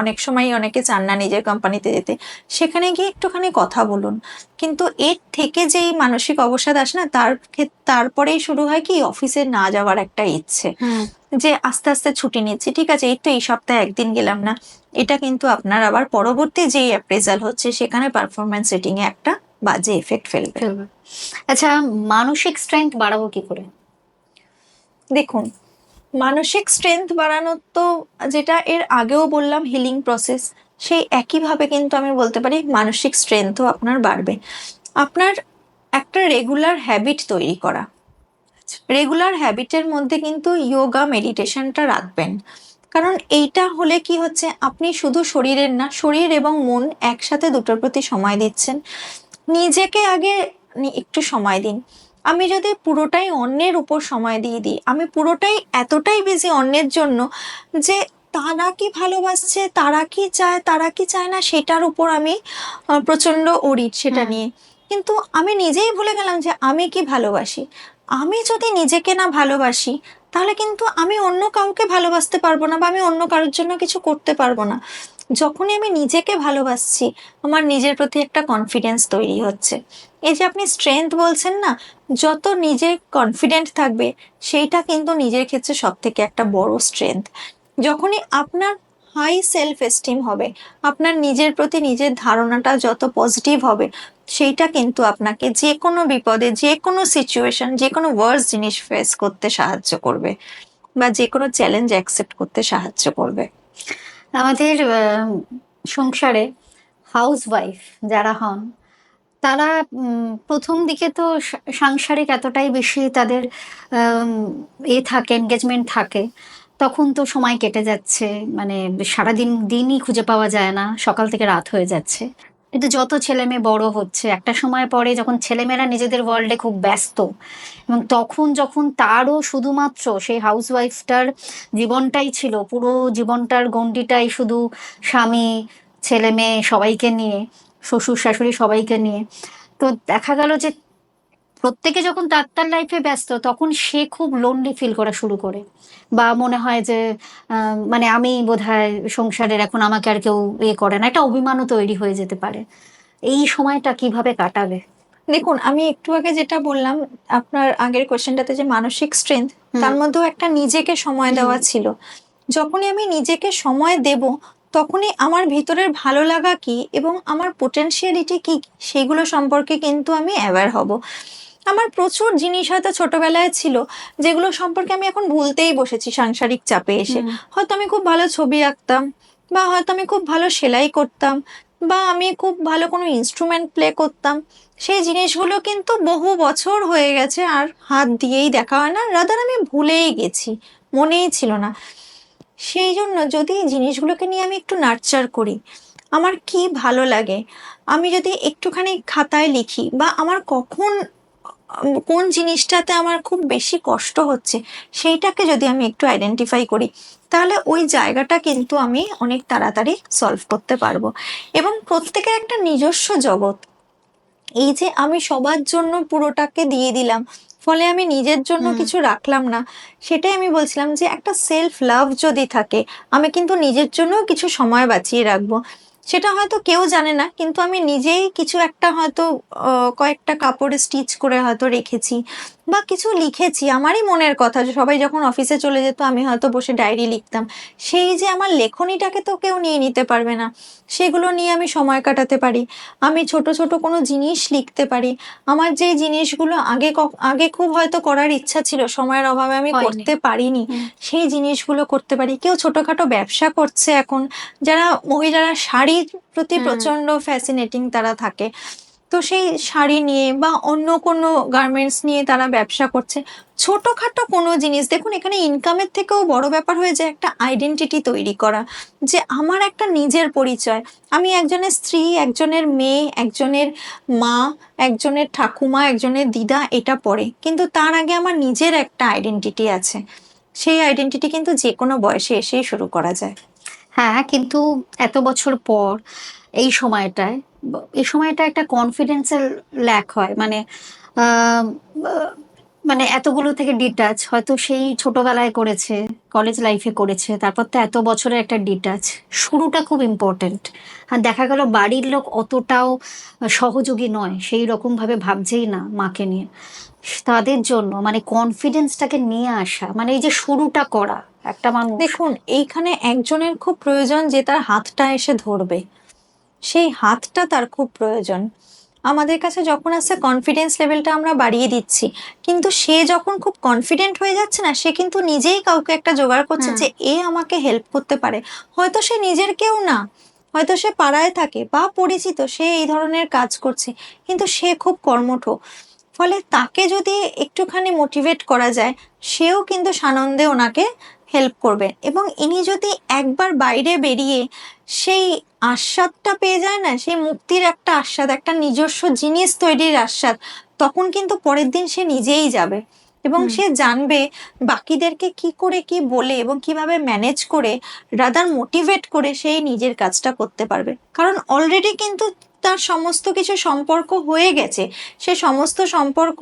অনেক সময় অনেকে চান না নিজের কোম্পানিতে যেতে, সেখানে গিয়ে একটুখানি কথা বলুন। কিন্তু এর থেকে যেই মানসিক অবসাদ আসে না, তারপরেই শুরু হয় কি অফিসে না যাওয়ার একটা ইচ্ছে, যে আস্তে আস্তে ছুটি নিচ্ছি, ঠিক আছে এই তো এই সপ্তাহে একদিন গেলাম না, এটা কিন্তু আপনার আবার পরবর্তী যেই অ্যাপ্রেজাল হচ্ছে সেখানে পারফরমেন্স রেটিং এ একটা বাজে এফেক্ট ফেলবে। আচ্ছা, মানসিক স্ট্রেংথ বাড়াবো কি করে? দেখুন, মানসিক স্ট্রেংথ বাড়ানোর তো, যেটা এর আগেও বললাম, হিলিং প্রসেস, সেই একইভাবে কিন্তু আমি বলতে পারি মানসিক স্ট্রেংথও আপনার বাড়বে। আপনার একটা রেগুলার হ্যাবিট তৈরি করা, রেগুলার হ্যাবিটের মধ্যে কিন্তু যোগা মেডিটেশনটা রাখবেন। কারণ এইটা হলে কি হচ্ছে, আপনি শুধু শরীরের না, শরীর এবং মন একসাথে দুটোর প্রতি সময় দিচ্ছেন। নিজেকে আগে একটু সময় দিন। আমি যদি পুরোটাই অন্যের উপর সময় দিয়ে দিই, আমি পুরোটাই এতটাই বিজি অন্যের জন্য, যে তারা কি ভালোবাসছে, তারা কি চায়, তারা কি চায় না, সেটার উপর আমি প্রচন্ড অড়িট সেটা নিয়ে। কিন্তু আমি নিজেই ভুলে গেলাম যে আমি কি ভালোবাসি। আমি যদি নিজেকে না ভালোবাসি, তাহলে কিন্তু আমি অন্য কাউকে ভালোবাসতে পারবো না, বা আমি অন্য কারোর জন্য কিছু করতে পারবো না। যখনই আমি নিজেকে ভালোবাসছি, আমার নিজের প্রতি একটা কনফিডেন্স তৈরি হচ্ছে। এই যে আপনি স্ট্রেংথ বলছেন না, যত নিজে কনফিডেন্ট থাকবে, সেইটা কিন্তু নিজের ক্ষেত্রে সব থেকে একটা বড় স্ট্রেংথ। যখনই আপনার হাই সেলফ এস্টিম হবে, আপনার নিজের প্রতি নিজের ধারণাটা যত পজিটিভ হবে, সেইটা কিন্তু আপনাকে যে কোনো বিপদে, যে কোনো সিচুয়েশন, যে কোনো ওয়ার্স জিনিস ফেস করতে সাহায্য করবে, বা যে কোনো চ্যালেঞ্জ অ্যাকসেপ্ট করতে সাহায্য করবে। আমাদের সংসারে হাউস ওয়াইফ যারা হন, তারা প্রথম দিকে তো সাংসারিক এতটাই বেশি তাদের থাকে, এনগেজমেন্ট থাকে, তখন তো সময় কেটে যাচ্ছে, মানে সারাদিন দিনই খুঁজে পাওয়া যায় না, সকাল থেকে রাত হয়ে যাচ্ছে। কিন্তু যত ছেলে মেয়ে বড় হচ্ছে, একটা সময় পরে যখন ছেলেমেয়েরা নিজেদের ওয়ার্ল্ডে খুব ব্যস্ত, এবং তখন যখন তারও শুধুমাত্র সেই হাউস ওয়াইফটার জীবনটাই ছিল, পুরো জীবনটার গণ্ডিটাই শুধু স্বামী, ছেলে মেয়ে সবাইকে নিয়ে, শ্বশুর শাশুড়ি সবাইকে নিয়ে, তো দেখা গেল যে প্রত্যেকে যখন তার তার লাইফে ব্যস্ত, তখন সে খুব লোনলি ফিল করা শুরু করে, বা মনে হয় যে মানে আমি বোধহয় সংসারের, এখন আমাকে আর কেউ করে না, একটা অভিমানও তৈরি হয়ে যেতে পারে। এই সময়টা কিভাবে কাটাবে? দেখুন, আমি একটু আগে যেটা বললাম, আপনার আগের কোয়েশ্চেনটাতে যে মানসিক স্ট্রেংথ, তার মধ্যেও একটা নিজেকে সময় দেওয়া ছিল। যখনই আমি নিজেকে সময় দেব, তখনই আমার ভিতরের ভালো লাগা কি এবং আমার পোটেনশিয়ালিটি কি, সেগুলো সম্পর্কে কিন্তু আমি অ্যাওয়্যার হব। আমার প্রচুর জিনিস হয়তো ছোটবেলায় ছিল, যেগুলো সম্পর্কে আমি এখন ভুলতেই বসেছি সাংসারিক চাপে এসে। হয়তো আমি খুব ভালো ছবি আঁকতাম, বা হয়তো আমি খুব ভালো সেলাই করতাম, বা আমি খুব ভালো কোনো ইনস্ট্রুমেন্ট প্লে করতাম, সেই জিনিসগুলো কিন্তু বহু বছর হয়ে গেছে আর হাত দিয়েই দেখা হয় না, রাদার আমি ভুলেই গেছি, মনেই ছিল না। সেই জন্য যদি এই জিনিসগুলোকে নিয়ে আমি একটু নার্চার করি, আমার কি ভালো লাগে, আমি যদি একটুখানি খাতায় লিখি, বা আমার কখন কোন জিনিসটাতে আমার খুব বেশি কষ্ট হচ্ছে সেইটাকে যদি আমি একটু আইডেন্টিফাই করি, তাহলে ওই জায়গাটা কিন্তু আমি অনেক তাড়াতাড়ি সলভ করতে পারবো। এবং প্রত্যেকের একটা নিজস্ব জগৎ, এই যে আমি সবার জন্য পুরোটাকে দিয়ে দিলাম, ফলে আমি নিজের জন্য কিছু রাখলাম না, সেটাই আমি বলছিলাম যে একটা সেলফ লাভ যদি থাকে, আমি কিন্তু নিজের জন্য কিছু সময় বাঁচিয়ে রাখবো। সেটা হয়তো কেউ জানে না, কিন্তু আমি নিজেই কিছু একটা হয়তো কয়েকটা কাপড়ে স্টিচ করে হয়তো রেখেছি, বা কিছু লিখেছি আমারই মনের কথা, যে সবাই যখন অফিসে চলে যেত আমি হয়তো বসে ডায়েরি লিখতাম, সেই যে আমার লেখনীটাকে তো কেউ নিয়ে নিতে পারবে না, সেগুলো নিয়ে আমি সময় কাটাতে পারি। আমি ছোট ছোট কোনো জিনিস লিখতে পারি, আমার যে জিনিসগুলো আগে খুব হয়তো করার ইচ্ছা ছিল, সময়ের অভাবে আমি হয়নি। করতে পারিনি, সেই জিনিসগুলো করতে পারি। কেউ ছোটখাটো ব্যবসা করছে এখন, যারা মহিলারা শাড়ির প্রতি প্রচন্ড ফ্যাসিনেটিং তারা থাকে, তো সেই শাড়ি নিয়ে বা অন্য কোনো গার্মেন্টস নিয়ে তারা ব্যবসা করছে। ছোটখাটো কোনো জিনিস, দেখুন এখানে ইনকামের থেকেও বড় ব্যাপার হয়ে যায় একটা আইডেন্টিটি তৈরি করা, যে আমার একটা নিজের পরিচয়, আমি একজনের স্ত্রী, একজনের মেয়ে, একজনের মা, একজনের ঠাকুমা, একজনের দিদা, এটা পরে, কিন্তু তার আগে আমার নিজের একটা আইডেন্টিটি আছে। সেই আইডেন্টিটি কিন্তু যে কোনো বয়সে এসেই শুরু করা যায়। হ্যাঁ, কিন্তু এত বছর পর এই সময়টায় এই সময়টা একটা কনফিডেন্সের ল্যাক হয়, মানে আহ, আহ, মানে এতগুলো থেকে ডিটাচ হয়তো সেই ছোটবেলায় করেছে, কলেজ লাইফে করেছে, তারপর তো এত বছরের একটা ডিটাচ, শুরুটা খুব ইম্পর্টেন্ট। আর দেখা গেল বাড়ির লোক অতটাও সহযোগী নয়, সেই রকম ভাবে ভাবছেই না মাকে নিয়ে। তাদের জন্য মানে কনফিডেন্সটাকে নিয়ে আসা, মানে এই যে শুরুটা করা একটা মানুষ। দেখুন এইখানে একজনের খুব প্রয়োজন যে তার হাতটা এসে ধরবে, সেই হাতটা তার খুব প্রয়োজন। আমাদের কাছে যখন আসছে কনফিডেন্স লেভেলটা আমরা বাড়িয়ে দিচ্ছি, কিন্তু সে যখন খুব কনফিডেন্ট হয়ে যাচ্ছে না, সে কিন্তু নিজেই কাউকে একটা জোগাড় করছে যে এ আমাকে হেল্প করতে পারে। হয়তো সে নিজের কেউ না, হয়তো সে পাড়ায় থাকে বা পরিচিত, সে এই ধরনের কাজ করছে, কিন্তু সে খুব কর্মঠ, ফলে তাকে যদি একটুখানি মোটিভেট করা যায়, সেও কিন্তু সানন্দে ওনাকে হেল্প করবে। এবং ইনি যদি একবার বাইরে বেরিয়ে সেই আস্বাদটা পেয়ে যায় না, সেই মুক্তির একটা আস্বাদ, একটা নিজস্ব জিনিস তৈরির আস্বাদ, তখন কিন্তু পরের দিন সে নিজেই যাবে এবং সে জানবে বাকিদেরকে কি করে কি বলে এবং কিভাবে ম্যানেজ করে, রাদার মোটিভেট করে সেই নিজের কাজটা করতে পারবে। কারণ অলরেডি কিন্তু তার সমস্ত কিছু সম্পর্ক হয়ে গেছে, সে সমস্ত সম্পর্ক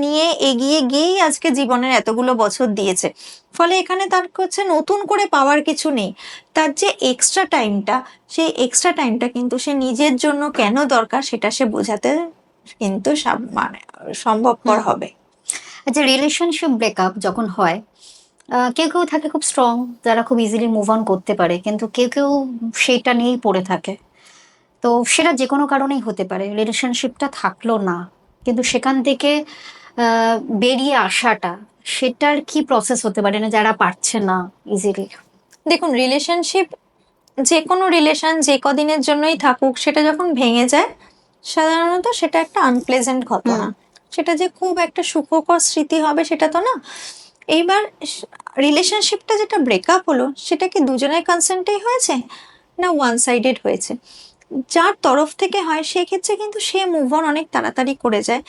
নিয়ে এগিয়ে গিয়েই আজকে জীবনের এতগুলো বছর দিয়েছে, ফলে এখানে তার কাছে নতুন করে পাওয়ার কিছু নেই। তার যে এক্সট্রা টাইমটা, সেই এক্সট্রা টাইমটা কিন্তু সে নিজের জন্য কেন দরকার সেটা সে বোঝাতে কিন্তু মানে সম্ভবপর হবে। আচ্ছা, রিলেশনশিপ ব্রেকআপ যখন হয়, কেউ কেউ থাকে খুব স্ট্রং, যারা খুব ইজিলি মুভ অন করতে পারে, কিন্তু কেউ কেউ সেইটা নিয়েই পড়ে থাকে। তো সেটা যে কোনো কারণেই হতে পারে, রিলেশনশিপটা থাকলো না, কিন্তু সেখান থেকে বেরিয়ে আসাটা, সেটার কি প্রসেস হতে পারে না যারা পারছে না ইজিলি? দেখুন রিলেশনশিপ, যে কোনো রিলেশন যে কদিনের জন্যই থাকুক, সেটা যখন ভেঙে যায়, সাধারণত সেটা একটা আনপ্লেজেন্ট ঘটনা, সেটা যে খুব একটা সুখকর স্মৃতি হবে সেটা তো না। এইবার রিলেশনশিপটা যেটা ব্রেকআপ হলো, সেটা কি দুজনের কনসেন্টেই হয়েছে, না ওয়ান সাইডেড হয়েছে? যার তরফ থেকে হয় সেক্ষেত্রে কিন্তু সে মুভ অন অনেক তাড়াতাড়ি করে যায়।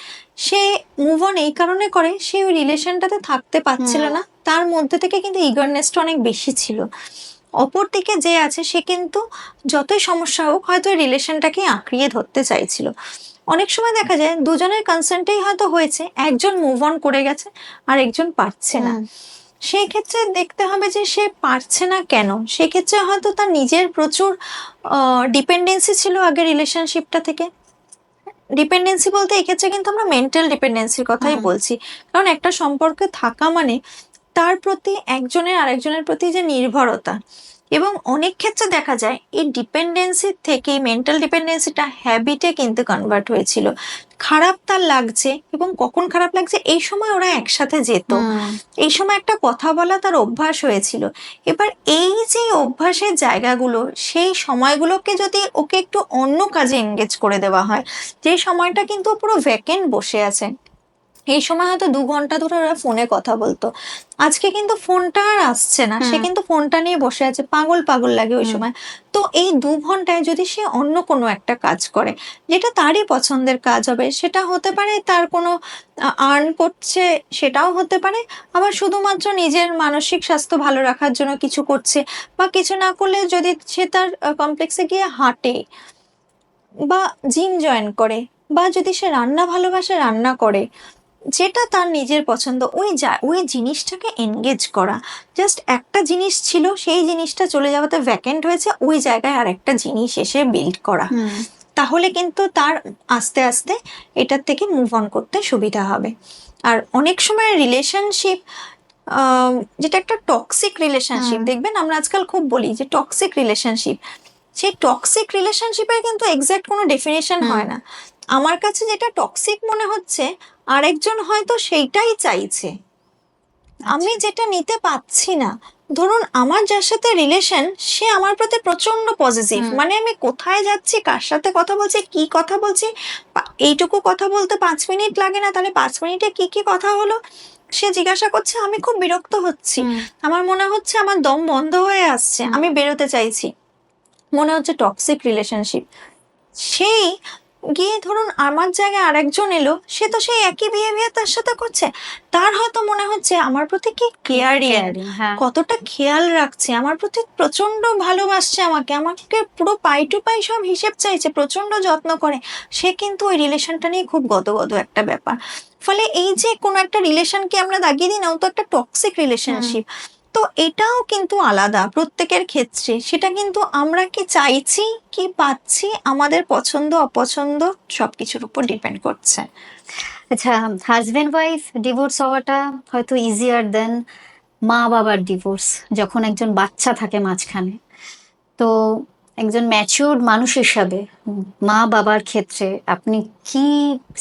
সে মুভ অন এই কারণে করে, সে ওই রিলেশনটাতে থাকতে পারছিল না, তার মধ্যে থেকে কিন্তু ইগারনেসটা অনেক বেশি ছিল। অপর দিকে যে আছে সে কিন্তু যতই সমস্যা হোক হয়তো ওই রিলেশনটাকে আঁকড়িয়ে ধরতে চাইছিল। অনেক সময় দেখা যায় দুজনের কনসেন্টেই হয়তো হয়েছে, একজন মুভ অন করে গেছে আর একজন পারছে না। সেই ক্ষেত্রে দেখতে হবে যে সে পারছে না কেন। সেক্ষেত্রে হয়তো তার নিজের প্রচুর ডিপেন্ডেন্সি ছিল আগে রিলেশনশিপটা থেকে। ডিপেন্ডেন্সি বলতে এক্ষেত্রে কিন্তু আমরা মেন্টাল ডিপেন্ডেন্সির কথাই বলছি, কারণ একটা সম্পর্কে থাকা মানে তার প্রতি একজনের আরেকজনের প্রতি যে নির্ভরতা, এবং অনেক ক্ষেত্রে দেখা যায় এই ডিপেন্ডেন্সি থেকে মেন্টাল ডিপেন্ডেন্সিটা হ্যাবিটে কিন্তু কনভার্ট হয়েছিল। খারাপ তার লাগছে, এবং কখন খারাপ লাগছে, এই সময় ওরা একসাথে যেত, এই সময় একটা কথা বলা তার অভ্যাস হয়েছিল। এবার এই যে অভ্যাসের জায়গাগুলো, সেই সময়গুলোকে যদি ওকে একটু অন্য কাজে এনগেজ করে দেওয়া হয়, যে সময়টা কিন্তু পুরো ভ্যাকেন্ট বসে আছে, এই সময় হয়তো 2 ঘন্টা ধরে ওরা ফোনে কথা বলতো, আজকে কিন্তু ফোনটা আর আসছে না, সে কিন্তু ফোনটা নিয়ে বসে আছে, পাগল পাগল লাগে ওই সময়। তো এই 2 ঘন্টায় যদি সে অন্য কোনো একটা কাজ করে, যেটা তারই পছন্দের কাজ হবে, সেটা হতে পারে তার কোনো আর্ন করছে, সেটাও হতে পারে, আবার শুধুমাত্র নিজের মানসিক স্বাস্থ্য ভালো রাখার জন্য কিছু করছে, বা কিছু না করলে যদি সে তার কমপ্লেক্সে গিয়ে হাঁটে বা জিম জয়েন করে, বা যদি সে রান্না ভালোবাসে রান্না করে, যেটা তার নিজের পছন্দ, ওই জিনিসটাকে এনগেজ করা। জাস্ট একটা জিনিস ছিল, সেই জিনিসটা চলে যাওয়াতে ভ্যাকেন্ট হয়েছে, ওই জায়গায় আর একটা জিনিস এসে বিল্ড করা, তাহলে কিন্তু তার আস্তে আস্তে এটার থেকে মুভ অন করতে সুবিধা হবে। আর অনেক সময় রিলেশনশিপ, যেটা একটা টক্সিক রিলেশনশিপ, দেখবেন আমরা আজকাল খুব বলি যে টক্সিক রিলেশনশিপ, সেই টক্সিক রিলেশনশিপের কিন্তু এক্সাক্ট কোনো ডেফিনেশন হয় না। আমার কাছে যেটা টক্সিক মনে হচ্ছে, আরেকজন হয়তো সেইটাই চাইছে, আমি যেটা নিতে পাচ্ছি না। ধরুন আমার যার সাথে রিলেশন, সে আমার প্রতি প্রচন্ড পজিটিভ, মানে আমি কোথায় যাচ্ছি, কার সাথে কথা বলছি, কি কথা বলছি, এইটুকু কথা বলতে 5 মিনিট লাগে না, তাহলে 5 মিনিটে কি কি কথা হলো সে জিজ্ঞাসা করছে, আমি খুব বিরক্ত হচ্ছি, আমার মনে হচ্ছে আমার দম বন্ধ হয়ে আসছে, আমি বেরোতে চাইছি, মনে হচ্ছে টক্সিক রিলেশনশিপ। সেই গিয়ে ধরুন আমার জায়গায় আরেকজন এলো, সে তো সেই একই বিহেভিয়ার তার সাথে করছে, তার হয়তো মনে হচ্ছে আমার প্রতি কি কেয়ারিং, কতটা খেয়াল রাখছে, আমার প্রতি প্রচন্ড ভালোবাসছে, আমাকে আমাকে পুরো পাই টু পাই সব হিসেব চাইছে, প্রচন্ড যত্ন করে, সে কিন্তু ওই রিলেশনটা নিয়ে খুব গদগদ একটা ব্যাপার। ফলে এই যে কোনো একটা রিলেশনকে আমরা দাগিয়ে দিই না, ও তো একটা টক্সিক রিলেশনশিপ। তো এটাও কিন্তু আলাদা প্রত্যেকের ক্ষেত্রে, সেটা কিন্তু আমরা কি চাইছি কি পাচ্ছি, আমাদের পছন্দ অপছন্দ সবকিছুর উপর ডিপেন্ড করছে। আচ্ছা, হাজবেন্ড ওয়াইফ ডিভোর্স হওয়াটা হয়তো ইজিয়ার দেন মা বাবার ডিভোর্স, যখন একজন বাচ্চা থাকে মাঝখানে। তো একজন ম্যাচিউরড মানুষ হিসাবে মা বাবার ক্ষেত্রে আপনি কি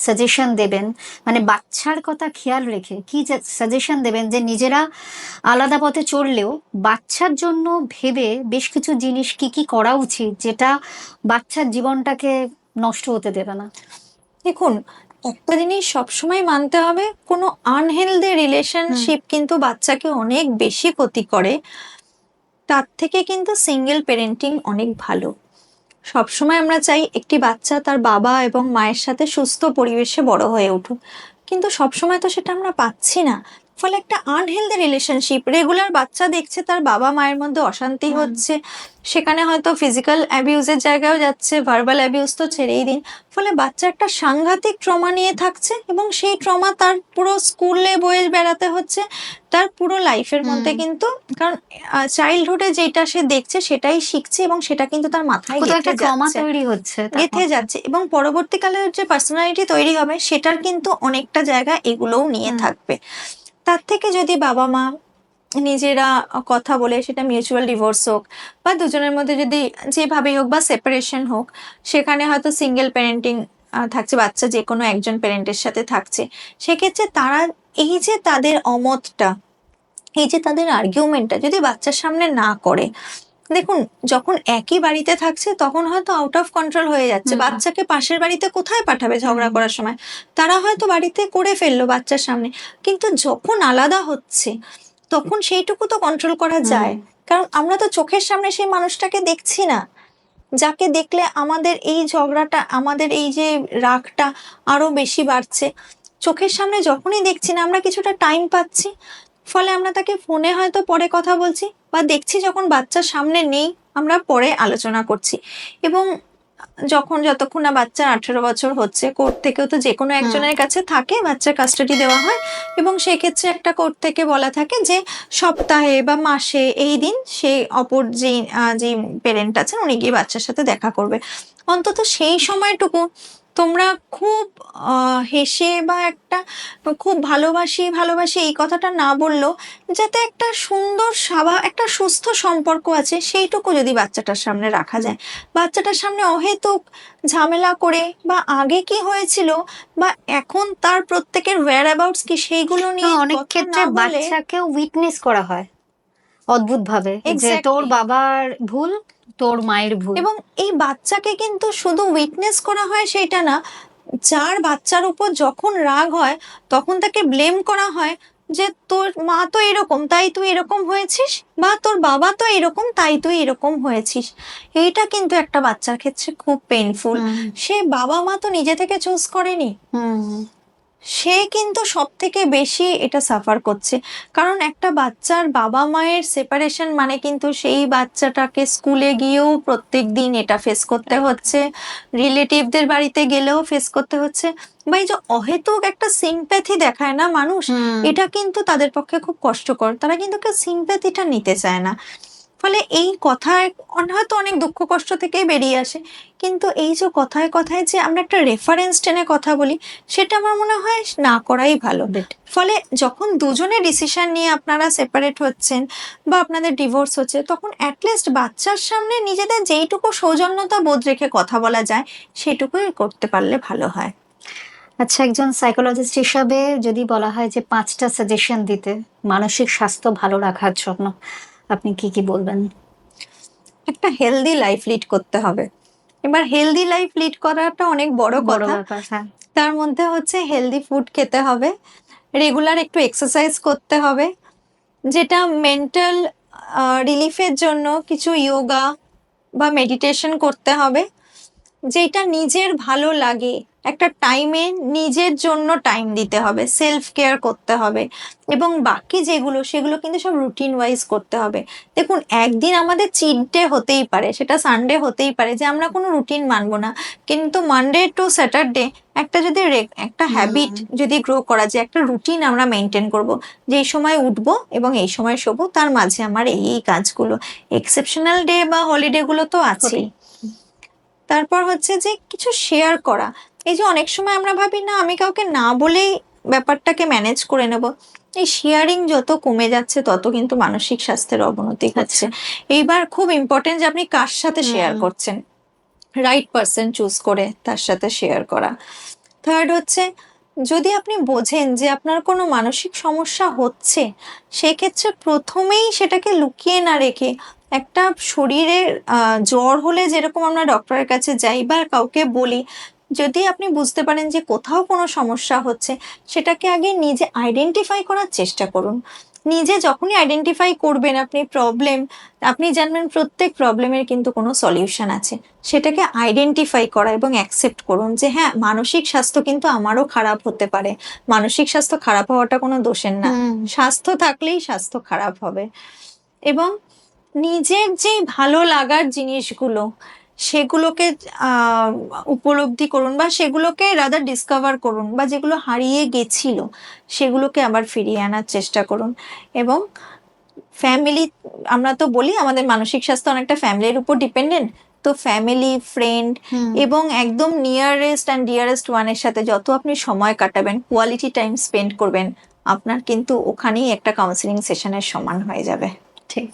সাজেশন দেবেন, মানে বাচ্চার কথা খেয়াল রেখে কি সাজেশন দেবেন যে নিজেরা আলাদা পথে চললেও বাচ্চার জন্য ভেবে বেশ কিছু জিনিস কি কি করা উচিত, যেটা বাচ্চার জীবনটাকে নষ্ট হতে দেবে না? দেখুন, একটা জিনিস সবসময় মানতে হবে, কোনো আনহেলদি রিলেশনশিপ কিন্তু বাচ্চাকে অনেক বেশি ক্ষতি করে, তার থেকে কিন্তু সিঙ্গেল প্যারেন্টিং অনেক ভালো। সবসময় আমরা চাই একটি বাচ্চা তার বাবা এবং মায়ের সাথে সুস্থ পরিবেশে বড় হয়ে উঠুক, কিন্তু সবসময় তো সেটা আমরা পাচ্ছি না। ফলে একটা আনহেলদি রিলেশনশিপ, রেগুলার বাচ্চা দেখছে তার বাবা মায়ের মধ্যে অশান্তি হচ্ছে, সেখানে হয়তো ফিজিক্যাল অ্যাবিউজের জায়গায়ও যাচ্ছে, ভার্বাল অ্যাবিউজ তো ছেড়েই দিন। ফলে বাচ্চা একটা সাংঘাতিক ট্রমা নিয়ে থাকছে, এবং সেই ট্রমা তার পুরো স্কুলে বয়ে বেড়াতে হচ্ছে, তার পুরো লাইফের মধ্যে কিন্তু, কারণ চাইল্ডহুডে যেটা সে দেখছে সেটাই শিখছে, এবং সেটা কিন্তু তার মাথায় গেঁথে যাচ্ছে, এবং পরবর্তীকালে যে পার্সোনালিটি তৈরি হবে সেটার কিন্তু অনেকটা জায়গা এগুলোও নিয়ে থাকবে। তার থেকে যদি বাবা মা নিজেরা কথা বলে, সেটা মিউচুয়াল ডিভোর্স হোক বা দুজনের মধ্যে যদি যেভাবেই হোক বা সেপারেশন হোক, সেখানে হয়তো সিঙ্গেল প্যারেন্টিং থাকছে, বাচ্চা যে কোনো একজন প্যারেন্টের সাথে থাকছে, সেক্ষেত্রে তারা এই যে তাদের অমতটা, এই যে তাদের আর্গুমেন্টটা যদি বাচ্চার সামনে না করে, দেখুন যখন একই বাড়িতে থাকছে তখন হয়তো আউট অফ কন্ট্রোল হয়ে যাচ্ছে, বাচ্চাকে পাশের বাড়িতে কোথায় পাঠাবে ঝগড়া করার সময়, তারা হয়তো বাড়িতে করে ফেললো বাচ্চার সামনে, কিন্তু যখন আলাদা হচ্ছে তখন সেইটুকু তো কন্ট্রোল করা যায়, কারণ আমরা তো চোখের সামনে সেই মানুষটাকে দেখছি না, যাকে দেখলে আমাদের এই ঝগড়াটা, আমাদের এই যে রাগটা আরো বেশি বাড়ছে। চোখের সামনে যখনই দেখছি না, আমরা কিছুটা টাইম পাচ্ছি, ফলে আমরা তাকে ফোনে হয়তো পরে কথা বলছি, বা দেখছি যখন বাচ্চার সামনে নেই আমরা পরে আলোচনা করছি। এবং যতক্ষণ না বাচ্চার 18 বছর হচ্ছে, কোর্ট থেকেও তো যে কোনো একজনের কাছে থাকে, বাচ্চার কাস্টাডি দেওয়া হয়, এবং সেক্ষেত্রে একটা কোর্ট থেকে বলা থাকে যে সপ্তাহে বা মাসে এই দিন সে অপর যে প্যারেন্ট আছেন উনি গিয়ে বাচ্চার সাথে দেখা করবে। অন্তত সেই সময়টুকু তোমরা খুব হেসে বা একটা খুব ভালোবাসি ভালোবাসি এই কথাটা না বললেও যাতে একটা সুন্দর একটা সুস্থ সম্পর্ক আছে সেইটুকু যদি বাচ্চাটার সামনে রাখা যায়, বাচ্চাটার সামনে অহেতুক ঝামেলা করে বা আগে কি হয়েছিল বা এখন তার প্রত্যেকের ওয়্যার অ্যাবাউটস কি সেইগুলো নিয়ে অনেক কথা ক্ষেত্রে না বলে বাচ্চাকেও উইটনেস করা হয় অদ্ভুত ভাবে, যে Exactly. তোর বাবার ভুল, তোর মায়ের ভুল। এবং এই বাচ্চাকে কিন্তু শুধু উইটনেস করা হয় সেটা না, যার বাচ্চার উপর যখন রাগ হয় তখন তাকে ব্লেম করা হয় যে তোর মা তো এরকম তাই তুই এরকম হয়েছিস, বা তোর বাবা তো এরকম তাই তুই এরকম হয়েছিস। এইটা কিন্তু একটা বাচ্চার ক্ষেত্রে খুব পেইনফুল। সে বাবা মা তো নিজে থেকে চুজ করেনি, সে কিন্তু সব থেকে বেশি এটা সাফার করছে। কারণ একটা বাচ্চার বাবা মায়ের সেপারেশন মানে কিন্তু সেই বাচ্চাটাকে স্কুলে গিয়েও প্রত্যেক দিন এটা ফেস করতে হচ্ছে, রিলেটিভদের বাড়িতে গেলেও ফেস করতে হচ্ছে, বা এই যে অহেতুক একটা সিম্প্যাথি দেখায় না মানুষ, এটা কিন্তু তাদের পক্ষে খুব কষ্টকর। তারা কিন্তু কেউ সিম্প্যাথিটা নিতে চায় না। ফলে এই কথায় হয়তো অনেক দুঃখ কষ্ট থেকেই বেরিয়ে আসে, কিন্তু এই যে কথায় কথায় যে আমরা একটা রেফারেন্স টেনে কথা বলি, সেটা আমার মনে হয় না করাই ভালো। ফলে যখন দুজনে ডিসিশন নিয়ে আপনারা সেপারেট হচ্ছেন বা আপনাদের ডিভোর্স হচ্ছে, তখন অ্যাটলিস্ট বাচ্চার সামনে নিজেদের যেইটুকু সৌজন্যতা বোধ রেখে কথা বলা যায় সেটুকুই করতে পারলে ভালো হয়। আচ্ছা, একজন সাইকোলজিস্ট হিসাবে যদি বলা হয় যে 5টা সাজেশন দিতে মানসিক স্বাস্থ্য ভালো রাখার জন্য, আপনি কি কি বলবেন? একটা হেলদি লাইফ লিড করতে হবে। এবার হেলদি লাইফ লিড করাটা অনেক বড় কথা। ব্যাপার, হ্যাঁ। তার মধ্যে হচ্ছে হেলদি ফুড খেতে হবে, রেগুলার একটু এক্সারসাইজ করতে হবে, যেটা মেন্টাল রিলিফের জন্য কিছু যোগা বা মেডিটেশন করতে হবে, যেটা নিজের ভালো লাগে একটা টাইমে নিজের জন্য টাইম দিতে হবে, সেলফ কেয়ার করতে হবে, এবং বাকি যেগুলো সেগুলো কিন্তু সব রুটিন ওয়াইজ করতে হবে। দেখুন, একদিন আমাদের চিট ডে হতেই পারে, সেটা সানডে হতেই পারে, যে আমরা কোনো রুটিন মানবো না, কিন্তু মানডে টু স্যাটারডে একটা যদি একটা হ্যাবিট যদি গ্রো করা যায়, একটা রুটিন আমরা মেনটেন করব, যে এই সময় উঠবো এবং এই সময় শোবো, তার মাঝে আমার এই কাজগুলো, এক্সেপশনাল ডে বা হলিডে গুলো তো আছেই। তারপর হচ্ছে যে কিছু শেয়ার করা। এই যে অনেক সময় আমরা ভাবি না আমি কাউকে না বলেই ব্যাপারটাকে ম্যানেজ করে নেব, এই শেয়ারিং যত কমে যাচ্ছে তত কিন্তু মানসিক স্বাস্থ্যের অবনতি হচ্ছে। এইবার খুব ইম্পর্টেন্ট যে আপনি কার সাথে শেয়ার করছেন, রাইট পারসন চুজ করে তার সাথে শেয়ার করা। থার্ড হচ্ছে, যদি আপনি বোঝেন যে আপনার কোনো মানসিক সমস্যা হচ্ছে, সেক্ষেত্রে প্রথমেই সেটাকে লুকিয়ে না রেখে, একটা শরীরের জ্বর হলে যেরকম আমরা ডক্টরের কাছে যাই বা কাউকে বলি, যদি আপনি বুঝতে পারেন যে কোথাও কোনো সমস্যা হচ্ছে, সেটাকে আগে নিজে আইডেন্টিফাই করার চেষ্টা করুন। নিজে যখনই আইডেন্টিফাই করবেন আপনি জানবেন প্রত্যেক প্রবলেমের কিন্তু কোনো সলিউশন আছে। সেটাকে আইডেন্টিফাই করা এবং অ্যাকসেপ্ট করুন যে হ্যাঁ, মানসিক স্বাস্থ্য কিন্তু আমারও খারাপ হতে পারে, মানসিক স্বাস্থ্য খারাপ হওয়াটা কোনো দোষের না, স্বাস্থ্য থাকলেই স্বাস্থ্য খারাপ হবে। এবং নিজের যে ভালো লাগার জিনিসগুলো সেগুলোকে উপলব্ধি করুন বা সেগুলোকে রাদার ডিসকভার করুন, বা যেগুলো হারিয়ে গেছিল সেগুলোকে আবার ফিরিয়ে আনার চেষ্টা করুন। এবং ফ্যামিলি, আমরা তো বলি আমাদের মানসিক স্বাস্থ্য অনেকটা ফ্যামিলির উপর ডিপেন্ডেন্ট, তো ফ্যামিলি, ফ্রেন্ড এবং একদম নিয়ারেস্ট অ্যান্ড ডিয়ারেস্ট ওয়ানের সাথে যত আপনি সময় কাটাবেন, কোয়ালিটি টাইম স্পেন্ড করবেন, আপনার কিন্তু ওখানেই একটা কাউন্সিলিং সেশনের সমান হয়ে যাবে। ঠিক,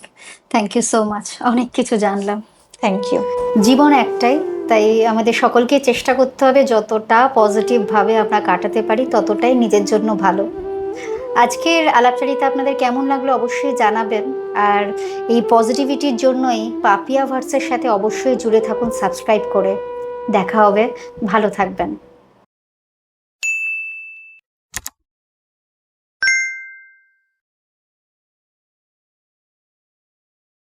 থ্যাংক ইউ সো মাচ, অনেক কিছু জানলাম। Thank you. জীবন একটাই, তাই আমাদের সকলকে চেষ্টা করতে হবে যতটা পজিটিভভাবে আমরা কাটাতে পারি ততটাই নিজের জন্য ভালো। আজকের আলাপচারিতা আপনাদের কেমন লাগলো অবশ্যই জানাবেন, আর এই পজিটিভিটির জন্যই পাপিয়া ভার্সের সাথে অবশ্যই জুড়ে থাকুন সাবস্ক্রাইব করে। দেখা হবে, ভালো থাকবেন।